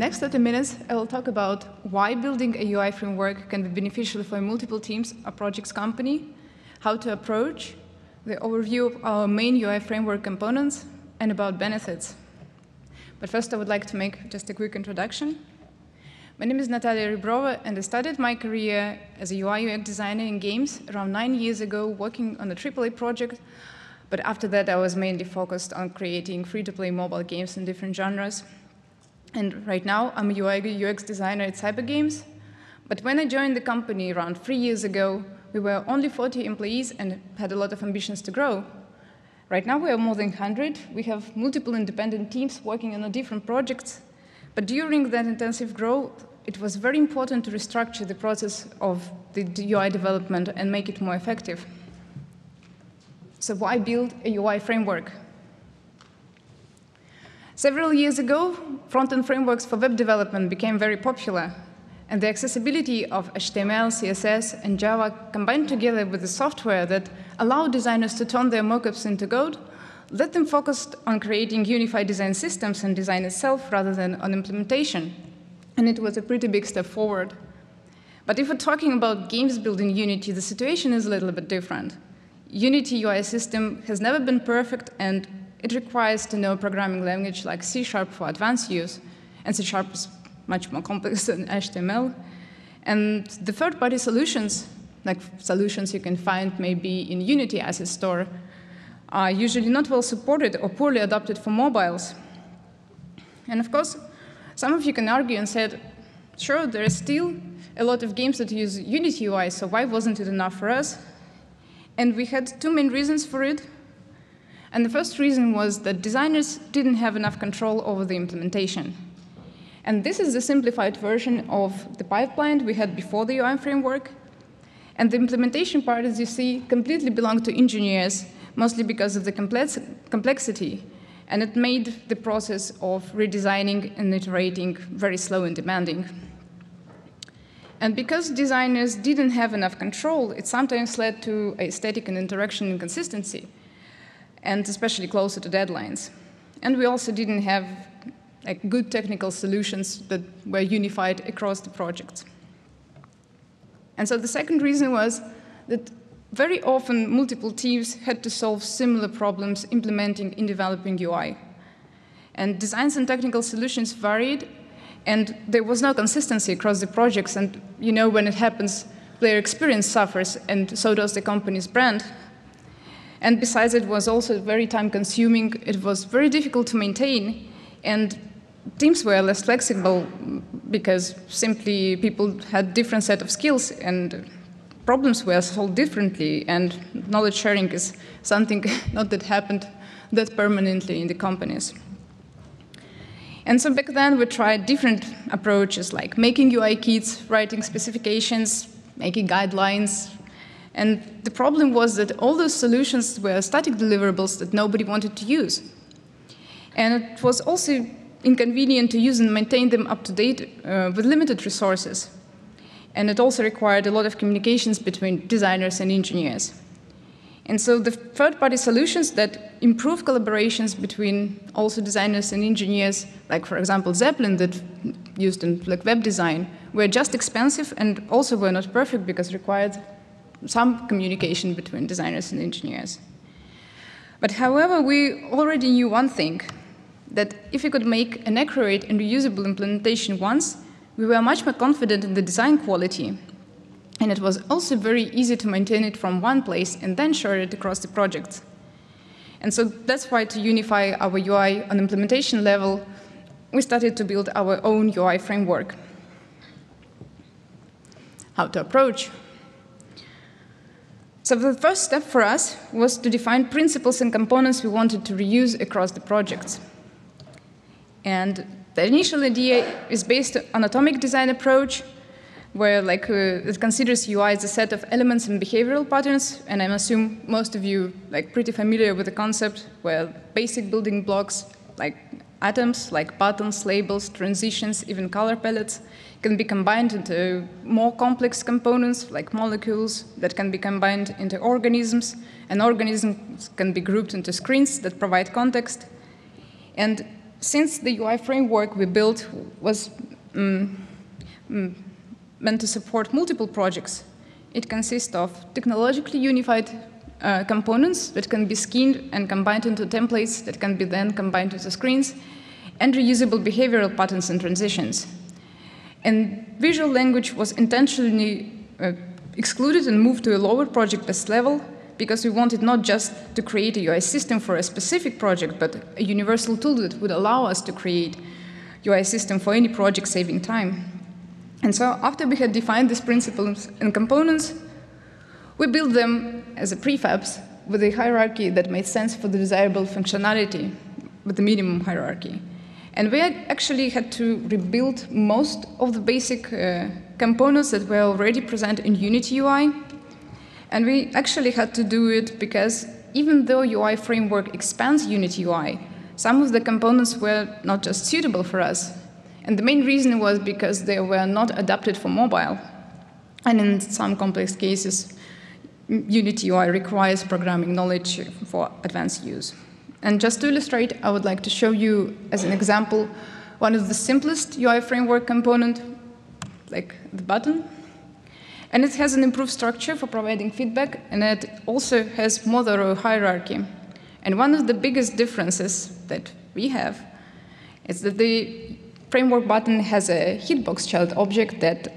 next 30 minutes, I will talk about why building a UI framework can be beneficial for multiple teams or projects company, how to approach, the overview of our main UI framework components, and about benefits. But first, I would like to make just a quick introduction. My name is Natalia Rebrova, and I started my career as a UI UX designer in games around 9 years ago, working on a AAA project. But after that, I was mainly focused on creating free-to-play mobile games in different genres. And right now, I'm a UI UX designer at Sybo Games. But when I joined the company around 3 years ago, we were only 40 employees and had a lot of ambitions to grow. Right now, we are more than 100. We have multiple independent teams working on different projects. But during that intensive growth, it was very important to restructure the process of the UI development and make it more effective. So why build a UI framework? Several years ago, front-end frameworks for web development became very popular, and the accessibility of HTML, CSS, and Java combined together with the software that allowed designers to turn their mockups into code let them focus on creating unified design systems and design itself rather than on implementation. And it was a pretty big step forward. But if we're talking about games built in Unity, the situation is a little bit different. Unity UI system has never been perfect, and it requires to know a programming language like C# for advanced use, and C# is much more complex than HTML. And the third-party solutions, like solutions you can find maybe in Unity Asset Store, are usually not well supported or poorly adapted for mobiles. And of course, some of you can argue and said, sure, there are still a lot of games that use Unity UI, so why wasn't it enough for us? And we had two main reasons for it. And the first reason was that designers didn't have enough control over the implementation. And this is the simplified version of the pipeline we had before the UI framework. And the implementation part, as you see, completely belonged to engineers, mostly because of the complexity. And it made the process of redesigning and iterating very slow and demanding. And because designers didn't have enough control, it sometimes led to aesthetic and interaction inconsistency, and especially closer to deadlines. And we also didn't have good technical solutions that were unified across the projects. And so the second reason was that very often multiple teams had to solve similar problems implementing and developing UI. And designs and technical solutions varied, and there was no consistency across the projects. And you know, when it happens, player experience suffers, and so does the company's brand. And besides, it was also very time-consuming. It was very difficult to maintain, and teams were less flexible because simply people had different set of skills, and problems were solved differently, and knowledge sharing is something not that happened that permanently in the companies. And so back then, we tried different approaches, like making UI kits, writing specifications, making guidelines. And the problem was that all those solutions were static deliverables that nobody wanted to use. And it was also inconvenient to use and maintain them up to date with limited resources. And it also required a lot of communications between designers and engineers. And so the third-party solutions that improve collaborations between also designers and engineers, like, for example, Zeppelin that used in web design, were just expensive and also were not perfect because required some communication between designers and engineers. But however, we already knew one thing, that if we could make an accurate and reusable implementation once, we were much more confident in the design quality. And it was also very easy to maintain it from one place and then share it across the projects. And so that's why, to unify our UI on implementation level, we started to build our own UI framework. How to approach? So the first step for us was to define principles and components we wanted to reuse across the projects. And the initial idea is based on atomic design approach, where it considers UI as a set of elements and behavioral patterns, and I assume most of you pretty familiar with the concept, where basic building blocks like atoms, like buttons, labels, transitions, even color palettes, can be combined into more complex components like molecules that can be combined into organisms, and organisms can be grouped into screens that provide context. And since the UI framework we built was meant to support multiple projects, it consists of technologically unified components that can be skinned and combined into templates that can be then combined into screens, and reusable behavioral patterns and transitions. And visual language was intentionally excluded and moved to a lower project-based level because we wanted not just to create a UI system for a specific project, but a universal tool that would allow us to create UI system for any project, saving time. And so after we had defined these principles and components, we built them as a prefabs with a hierarchy that made sense for the desirable functionality with the minimum hierarchy. And we actually had to rebuild most of the basic components that were already present in Unity UI. And we actually had to do it because even though UI framework expands Unity UI, some of the components were not just suitable for us. And the main reason was because they were not adapted for mobile. And in some complex cases, Unity UI requires programming knowledge for advanced use. And just to illustrate, I would like to show you, as an example, one of the simplest UI framework component, like the button. And it has an improved structure for providing feedback, and it also has more thorough hierarchy. And one of the biggest differences that we have is that the framework button has a hitbox child object that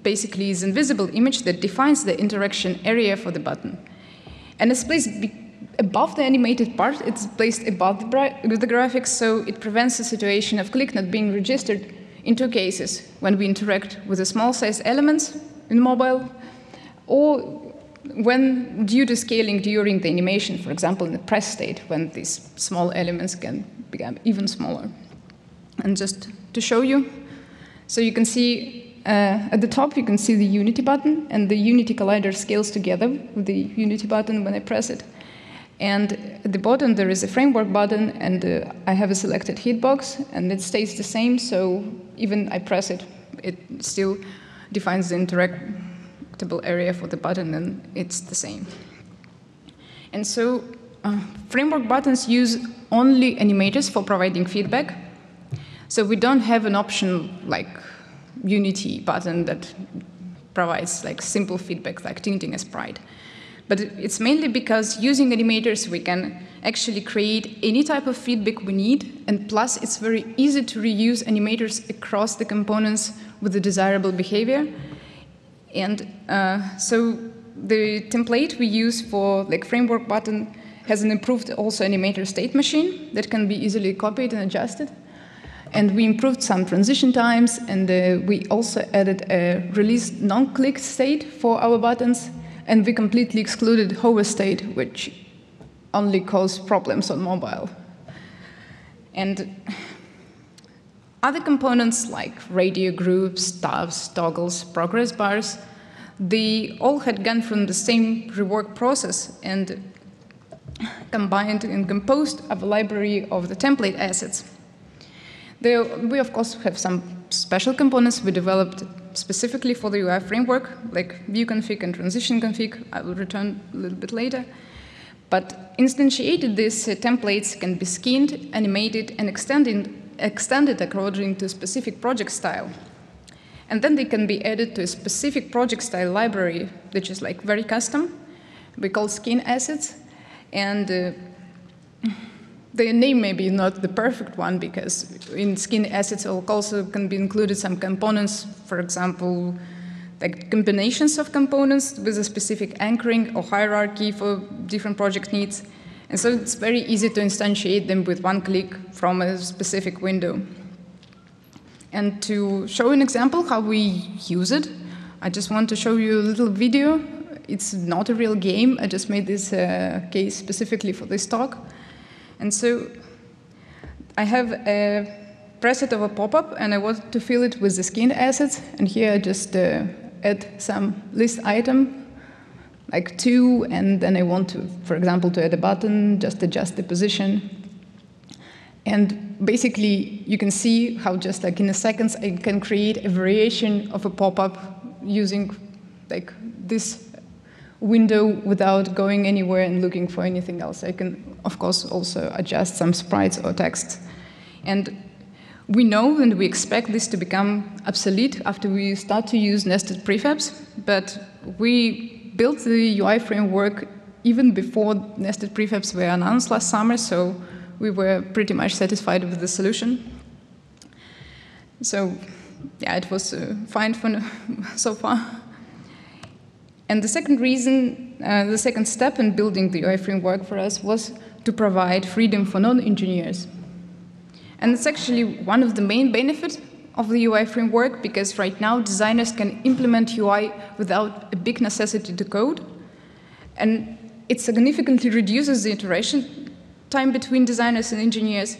basically is an invisible image that defines the interaction area for the button. And it's placed above the animated part. It's placed above the graphics, so it prevents the situation of click not being registered in two cases: when we interact with the small-sized elements in mobile, or when due to scaling during the animation, for example, in the press state, when these small elements can become even smaller. And just to show you, so you can see at the top, you can see the Unity button, and the Unity collider scales together with the Unity button when I press it. And at the bottom, there is a framework button, and I have a selected hitbox, and it stays the same, so even I press it, it still defines the interactable area for the button, and it's the same. And so framework buttons use only animators for providing feedback. So we don't have an option like Unity button that provides like simple feedback, like tinting a sprite. But it's mainly because using animators, we can actually create any type of feedback we need, and plus it's very easy to reuse animators across the components with the desirable behavior. And so the template we use for like framework button has an improved also animator state machine that can be easily copied and adjusted. And we improved some transition times, and we also added a release non-click state for our buttons, and we completely excluded hover state, which only causes problems on mobile. And other components like radio groups, tabs, toggles, progress bars, they all had gone from the same rework process and combined and composed of a library of the template assets. We, of course, have some special components we developed specifically for the UI framework, like view config and transition config. I will return a little bit later. But instantiated, these templates can be skinned, animated, and extended according to a specific project style. And then they can be added to a specific project style library, which is like very custom. We call skin assets. And the name may be not the perfect one, because in skin assets also can be included some components, for example, like combinations of components with a specific anchoring or hierarchy for different project needs. And so it's very easy to instantiate them with one click from a specific window. And to show an example how we use it, I just want to show you a little video. It's not a real game. I just made this case specifically for this talk. And so I have a preset of a pop-up, and I want to fill it with the skinned assets. And here I just add some list item, like 2, and then I want to, for example, to add a button, just adjust the position. And basically, you can see how just like in a second, I can create a variation of a pop-up using like this window without going anywhere and looking for anything else. I can, of course, also adjust some sprites or text. And we know and we expect this to become obsolete after we start to use nested prefabs, but we built the UI framework even before nested prefabs were announced last summer, so we were pretty much satisfied with the solution. So yeah, it was fine for so far. And the second reason, the second step in building the UI framework for us was to provide freedom for non-engineers. And it's actually one of the main benefits of the UI framework, because right now designers can implement UI without a big necessity to code. And it significantly reduces the iteration time between designers and engineers.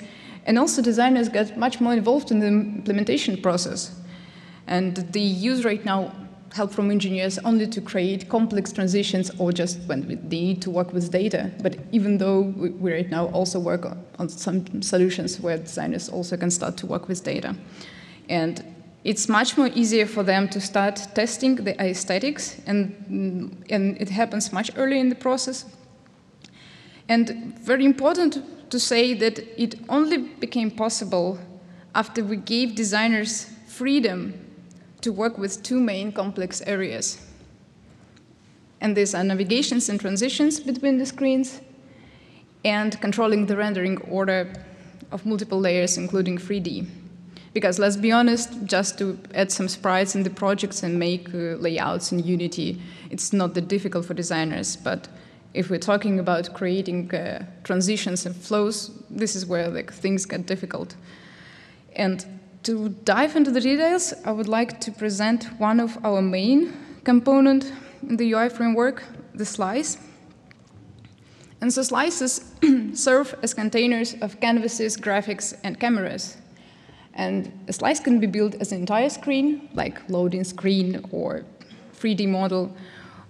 And also designers get much more involved in the implementation process. And they use right now help from engineers only to create complex transitions or just when they need to work with data. But even though we right now also work on some solutions where designers also can start to work with data. And it's much more easier for them to start testing the aesthetics, and it happens much earlier in the process. And very important to say that it only became possible after we gave designers freedom to work with two main complex areas. And these are navigations and transitions between the screens, and controlling the rendering order of multiple layers, including 3D. Because let's be honest, just to add some sprites in the projects and make layouts in Unity, it's not that difficult for designers. But if we're talking about creating transitions and flows, this is where things get difficult. And to dive into the details, I would like to present one of our main components in the UI framework, the slice. And so slices serve as containers of canvases, graphics, and cameras. And a slice can be built as an entire screen, like loading screen or 3D model,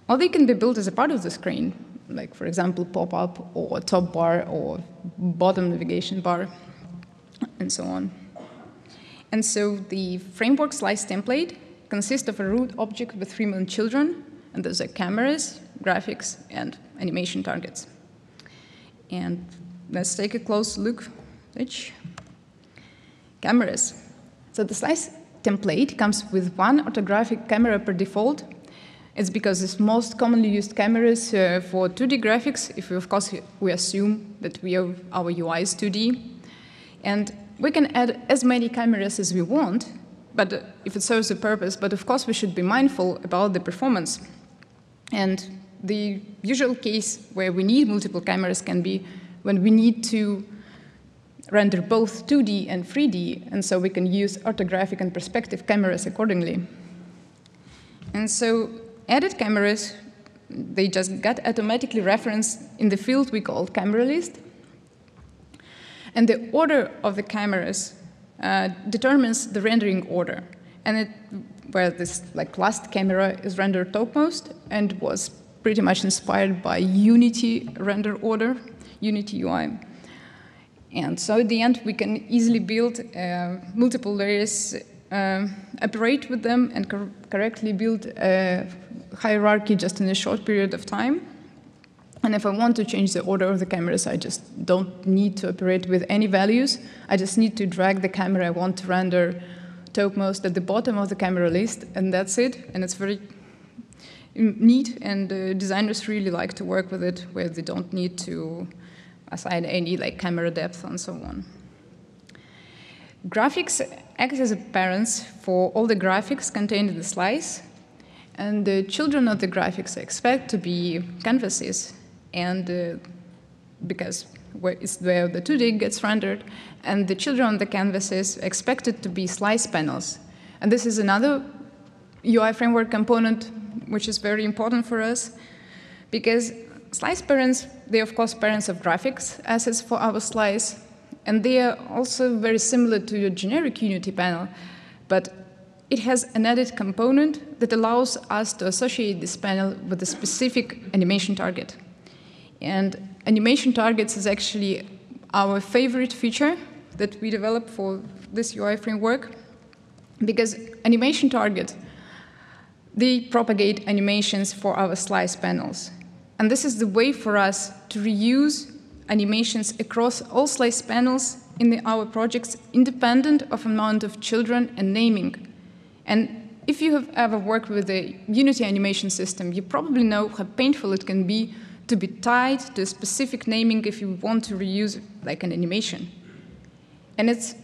or they can be built as a part of the screen, like, for example, pop-up or top bar or bottom navigation bar, and so on. And so the framework slice template consists of a root object with 3 main children, and those are cameras, graphics, and animation targets. And let's take a close look. Cameras. So the slice template comes with one orthographic camera per default. It's because it's most commonly used cameras for 2D graphics, if we, of course we assume that our UI is 2D. And we can add as many cameras as we want, but if it serves a purpose, but of course we should be mindful about the performance. And the usual case where we need multiple cameras can be when we need to render both 2D and 3D, and so we can use orthographic and perspective cameras accordingly. And so added cameras, they just get automatically referenced in the field we call camera list. And the order of the cameras determines the rendering order. And where this last camera is rendered topmost and was pretty much inspired by Unity render order, Unity UI. And so at the end, we can easily build multiple layers, operate with them, and correctly build a hierarchy just in a short period of time. And if I want to change the order of the cameras, I just don't need to operate with any values. I just need to drag the camera I want to render topmost at the bottom of the camera list, and that's it. And it's very neat, and designers really like to work with it, where they don't need to assign any camera depth and so on. Graphics act as parents for all the graphics contained in the slice, and the children of the graphics are expected to be canvases, and because it's where the 2D gets rendered, and the children on the canvases are expected to be slice panels. And this is another UI framework component which is very important for us, because slice parents, they are of course parents of graphics assets for our slice, and they are also very similar to your generic Unity panel, but it has an added component that allows us to associate this panel with a specific animation target. And animation targets is actually our favorite feature that we developed for this UI framework, because animation target they propagate animations for our slice panels. And this is the way for us to reuse animations across all slice panels in our projects, independent of amount of children and naming. And if you have ever worked with a Unity animation system, you probably know how painful it can be to be tied to a specific naming if you want to reuse like an animation. And it's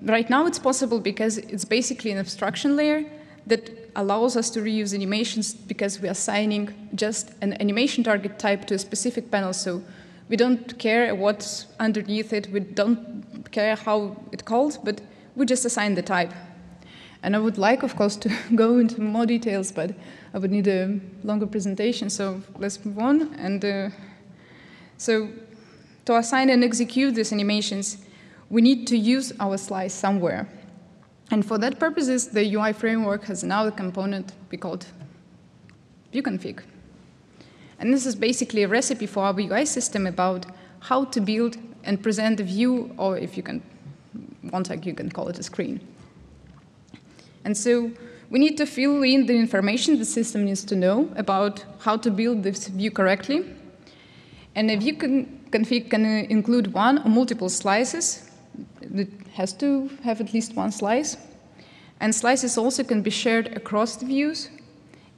right now it's possible because it's basically an abstraction layer that allows us to reuse animations because we are assigning just an animation target type to a specific panel. So we don't care what's underneath it, we don't care how it's called, but we just assign the type. And I would like, of course, to go into more details, but I would need a longer presentation, so let's move on. And so to assign and execute these animations, we need to use our slice somewhere. And for that purposes, the UI framework has another component we called viewconfig. And this is basically a recipe for our UI system about how to build and present a view, or if you can want, you can call it a screen. And so we need to fill in the information the system needs to know about how to build this view correctly. And a view config can include one or multiple slices. It has to have at least one slice. And slices also can be shared across the views.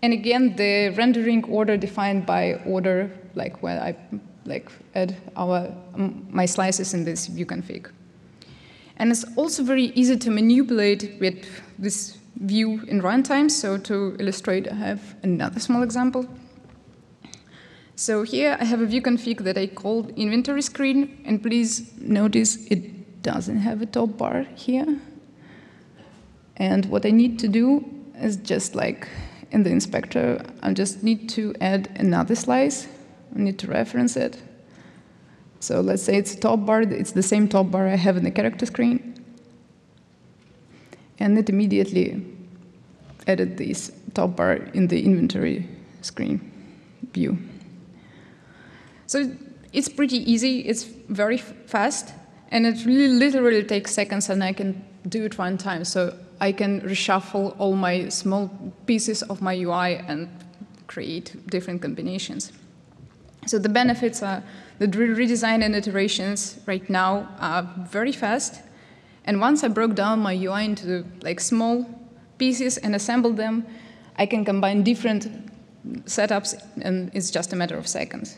And again, the rendering order defined by order, like where I add my slices in this view config. And it's also very easy to manipulate with this view in runtime. So to illustrate, I have another small example. So here I have a view config that I called inventory screen. And please notice it doesn't have a top bar here. And what I need to do is just like in the inspector, I just need to add another slice. I need to reference it. So let's say it's a top bar. It's the same top bar I have in the character screen. And it immediately added this top bar in the inventory screen view. So it's pretty easy. It's very fast. And it really literally takes seconds, and I can do it one time. So I can reshuffle all my small pieces of my UI and create different combinations. So the benefits are that redesign and iterations right now are very fast. And once I broke down my UI into like small pieces and assembled them, I can combine different setups, and it's just a matter of seconds.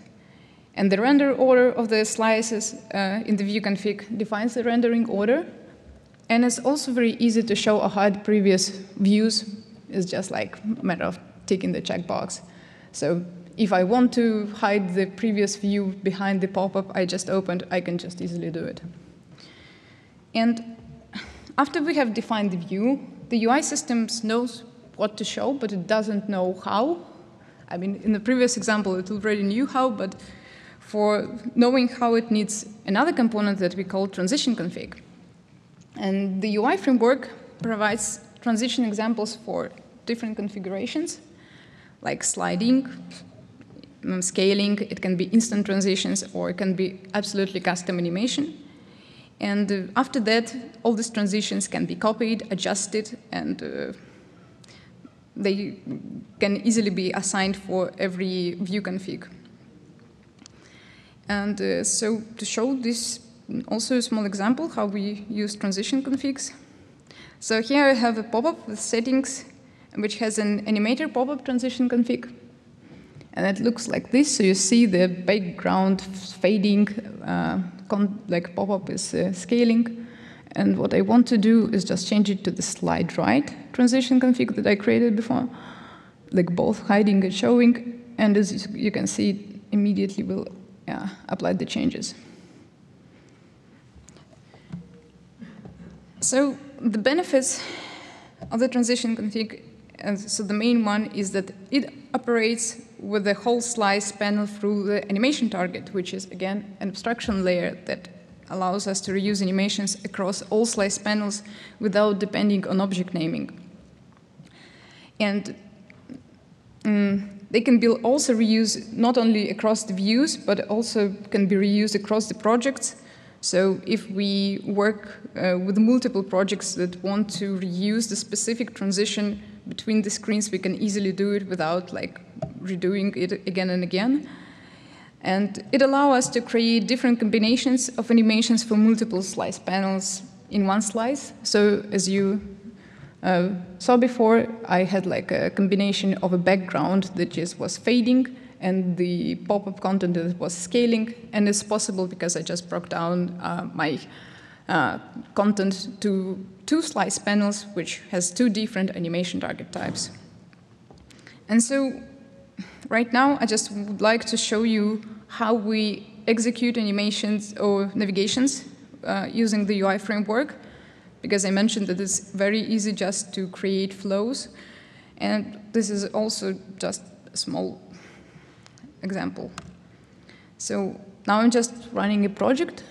And the render order of the slices in the view config defines the rendering order. And it's also very easy to show or hide previous views. It's just like a matter of ticking the checkbox. So if I want to hide the previous view behind the pop-up I just opened, I can just easily do it. And after we have defined the view, the UI system knows what to show, but it doesn't know how. I mean, in the previous example, it already knew how, but for knowing how, it needs another component that we call transition config. And the UI framework provides transition examples for different configurations, like sliding, scaling. It can be instant transitions, or it can be absolutely custom animation. And after that, all these transitions can be copied, adjusted, and they can easily be assigned for every view config. And so to show this, also a small example how we use transition configs. So here I have a pop-up with settings, which has an animator pop-up transition config. And it looks like this. So you see the background fading, like pop-up is scaling. And what I want to do is just change it to the slide right transition config that I created before, like both hiding and showing. And as you can see, it immediately will apply the changes. So the benefits of the transition config, so the main one is that it operates with the whole slice panel through the animation target, which is, again, an abstraction layer that allows us to reuse animations across all slice panels without depending on object naming. And they can be also reused not only across the views, but also can be reused across the projects. So if we work with multiple projects that want to reuse the specific transition between the screens, we can easily do it without like redoing it again and again. And it allows us to create different combinations of animations for multiple slice panels in one slice. So as you saw before, I had like a combination of a background that just was fading and the pop-up content that was scaling. And it's possible because I just broke down my content to 2 slice panels, which has 2 different animation target types. And so right now, I just would like to show you how we execute animations or navigations using the UI framework, because I mentioned that it's very easy just to create flows. And this is also just a small example. So now I'm just running a project,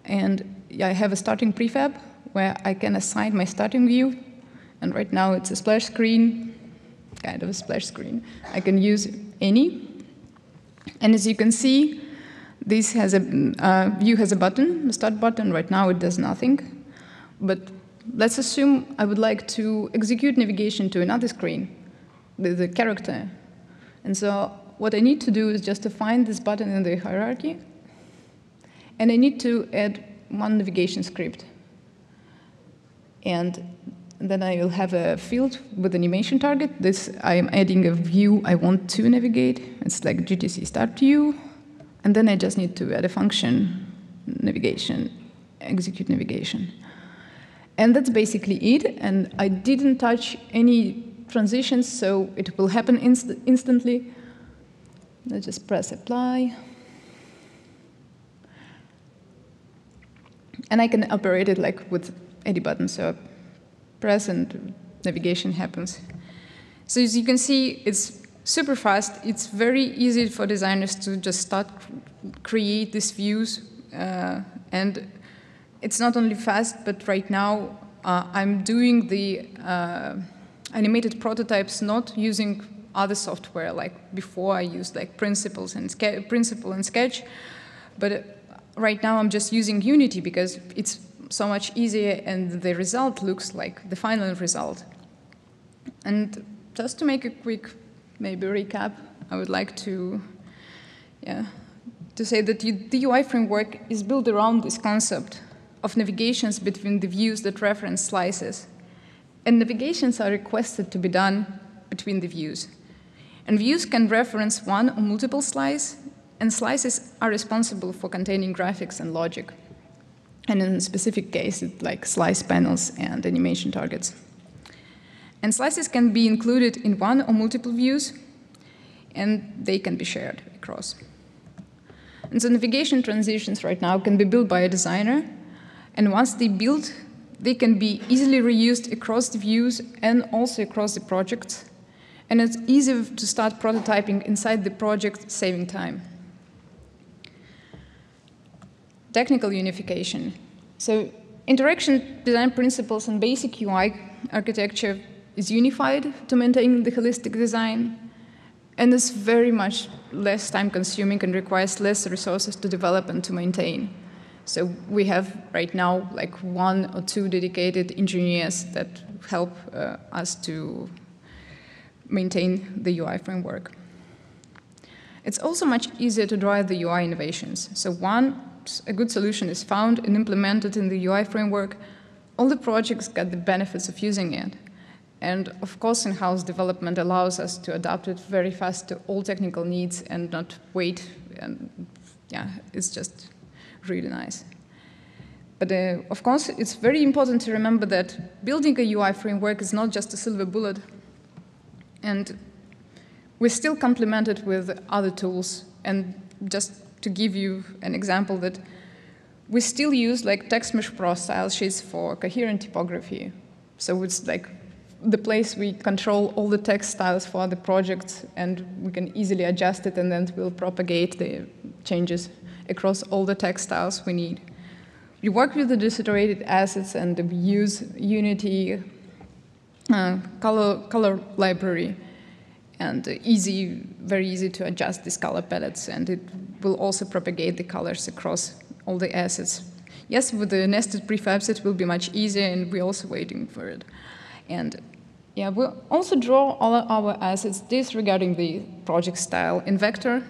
and I have a starting prefab where I can assign my starting view. And right now it's a splash screen, kind of a splash screen. I can use any. And as you can see, this has a view has a button, the start button. Right now it does nothing. But let's assume I would like to execute navigation to another screen, the character. And so what I need to do is just to find this button in the hierarchy. And I need to add one navigation script. And then I will have a field with animation target. This, I am adding a view I want to navigate. It's like GTC start view. And then I just need to add a function, navigation, execute navigation. And that's basically it. And I didn't touch any transitions, so it will happen instantly. Let's just press apply. And I can operate it like with any button. So press and navigation happens. So as you can see, it's super fast. It's very easy for designers to just start create these views. And it's not only fast, but right now I'm doing the animated prototypes not using other software. Like before, I used like Principle and Sketch. But right now I'm just using Unity because it's so much easier, and the result looks like the final result. And just to make a quick, maybe recap, I would like to say that the UI framework is built around this concept of navigations between the views that reference slices. And navigations are requested to be done between the views. And views can reference one or multiple slices, and slices are responsible for containing graphics and logic. And in a specific case, it's like slice panels and animation targets. And slices can be included in one or multiple views, and they can be shared across. And so navigation transitions right now can be built by a designer, and once they build, they can be easily reused across the views and also across the projects. And it's easy to start prototyping inside the project, saving time. Technical unification. So interaction design principles and basic UI architecture is unified to maintain the holistic design, and is very much less time-consuming and requires less resources to develop and to maintain. So we have right now like 1 or 2 dedicated engineers that help us to maintain the UI framework. It's also much easier to drive the UI innovations. So once a good solution is found and implemented in the UI framework, all the projects get the benefits of using it. And of course, in-house development allows us to adapt it very fast to all technical needs and not wait. And yeah, it's just really nice. But of course, it's very important to remember that building a UI framework is not just a silver bullet. And we still complement it with other tools. And just to give you an example, that we still use like text mesh pro style sheets for coherent typography. So it's like the place we control all the text styles for the projects, and we can easily adjust it, and then it will propagate the changes across all the text styles we need. We work with the disaggregated assets, and we use Unity color library, and very easy to adjust these color palettes, and it will also propagate the colors across all the assets. Yes, with the nested prefabs, it will be much easier, and we're also waiting for it. And Yeah, we'll also draw all our assets disregarding the project style in vector.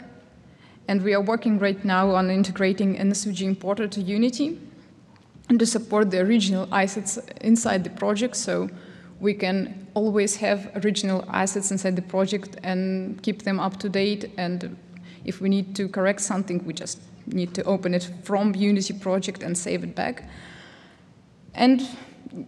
And we are working right now on integrating an SVG importer to Unity and to support the original assets inside the project, so we can always have original assets inside the project and keep them up to date. And if we need to correct something, we just need to open it from Unity project and save it back. And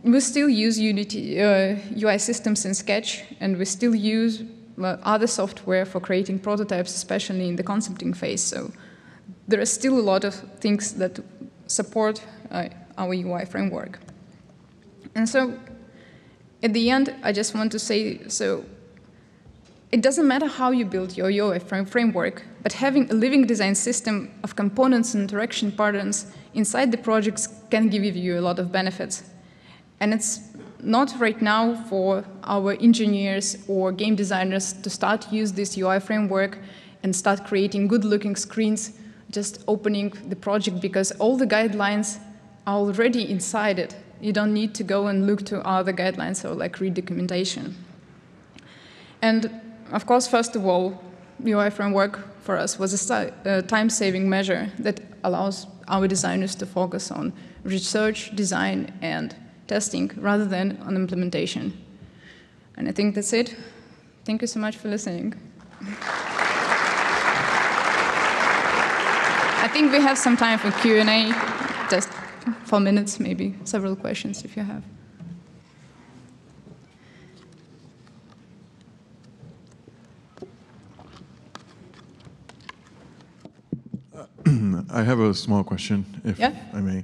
we still use Unity UI systems in Sketch, and we still use other software for creating prototypes, especially in the concepting phase. So there are still a lot of things that support our UI framework. And so at the end, I just want to say, so it doesn't matter how you build your UI framework, but having a living design system of components and interaction patterns inside the projects can give you a lot of benefits. And it's not right now for our engineers or game designers to start use this UI framework and start creating good-looking screens, just opening the project, because all the guidelines are already inside it. You don't need to go and look to other guidelines or like read documentation. And of course, first of all, UI framework for us was a time-saving measure that allows our designers to focus on research, design, and testing rather than on implementation. And I think that's it. Thank you so much for listening. I think we have some time for Q&A, just 4 minutes, maybe several questions if you have. I have a small question, if Yeah? I may.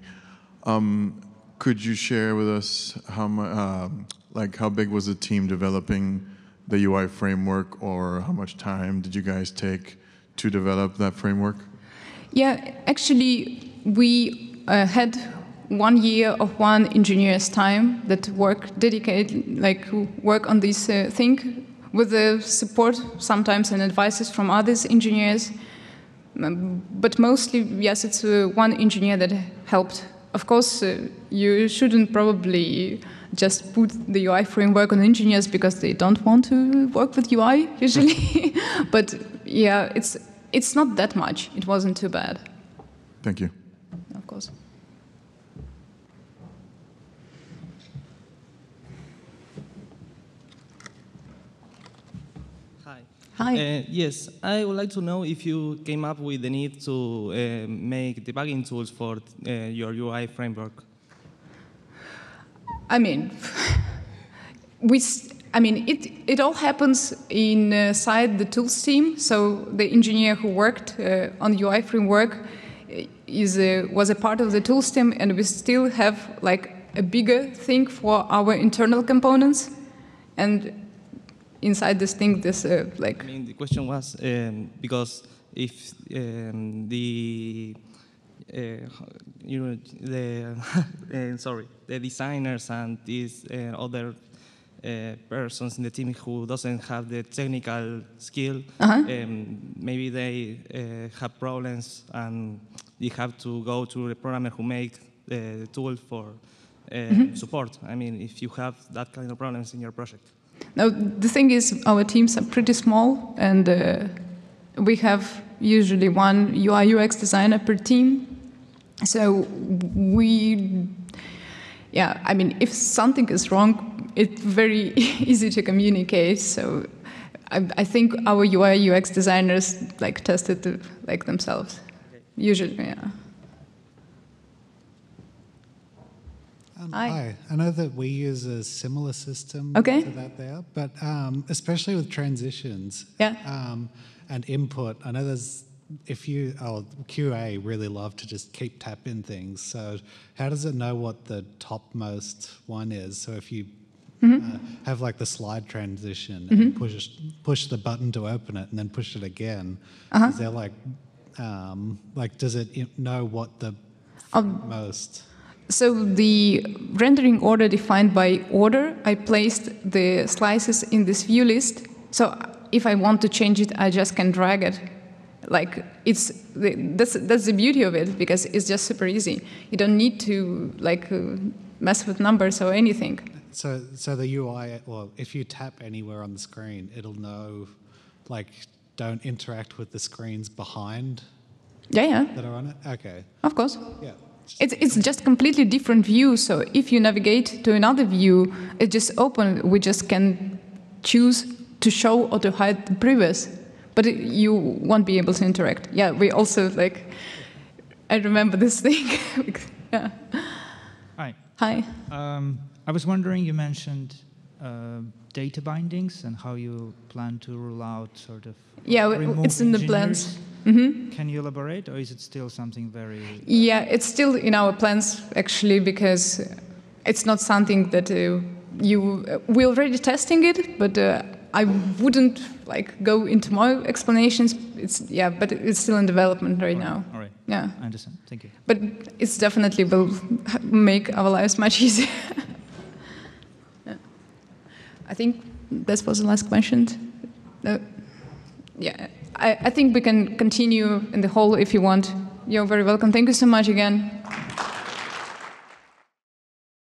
Could you share with us how big was the team developing the UI framework, or how much time did you guys take to develop that framework? Yeah, actually, we had 1 year of one engineer's time that work on this thing with the support sometimes and advices from others engineers. But mostly, yes, it's one engineer that helped. Of course, you shouldn't probably just put the UI framework on engineers because they don't want to work with UI usually. But yeah, it's not that much. It wasn't too bad. Thank you. Of course. Hi. Yes, I would like to know if you came up with the need to make debugging tools for your UI framework. I mean, it all happens inside the tools team. So the engineer who worked on the UI framework was a part of the tools team, and we still have like a bigger thing for our internal components. And inside this thing, this like. I mean, the question was because if the designers and these other persons in the team who doesn't have the technical skill, maybe they have problems and you have to go to the programmer who make the tool for support. I mean, if you have that kind of problems in your project. Now, the thing is, our teams are pretty small, and we have usually one UI UX designer per team. So if something is wrong, it's very easy to communicate. So I think our UI UX designers like test it like themselves. Okay. Usually, yeah. Hi. I know that we use a similar system to that there, but especially with transitions and input, I know QA really love to just keep tapping things. So how does it know what the topmost one is? So if you have like the slide transition and push the button to open it and then push it again, is there does it know what the most? So the rendering order defined by order, I placed the slices in this view list. So if I want to change it, I just can drag it. Like that's the beauty of it, because it's just super easy. You don't need to mess with numbers or anything. So the UI, well, if you tap anywhere on the screen, it'll know, like, don't interact with the screens behind Yeah. that are on it? Okay. Of course. Yeah. It's just completely different view. So if you navigate to another view, it just open. We just can choose to show or to hide the previous, but you won't be able to interact. Yeah, we also like. I remember this thing. Yeah. Hi. I was wondering, you mentioned data bindings and how you plan to rule out sort of. Yeah, it's in the plans. Mm-hmm. Can you elaborate, or is it still something very... Yeah, it's still in our plans, actually, because it's not something that we're already testing it, but I wouldn't like go into more explanations. But it's still in development right now. All right. Yeah. I understand. Thank you. But it's definitely will make our lives much easier. Yeah. I think this was the last question. Yeah. I think we can continue in the hall if you want. You're very welcome. Thank you so much again.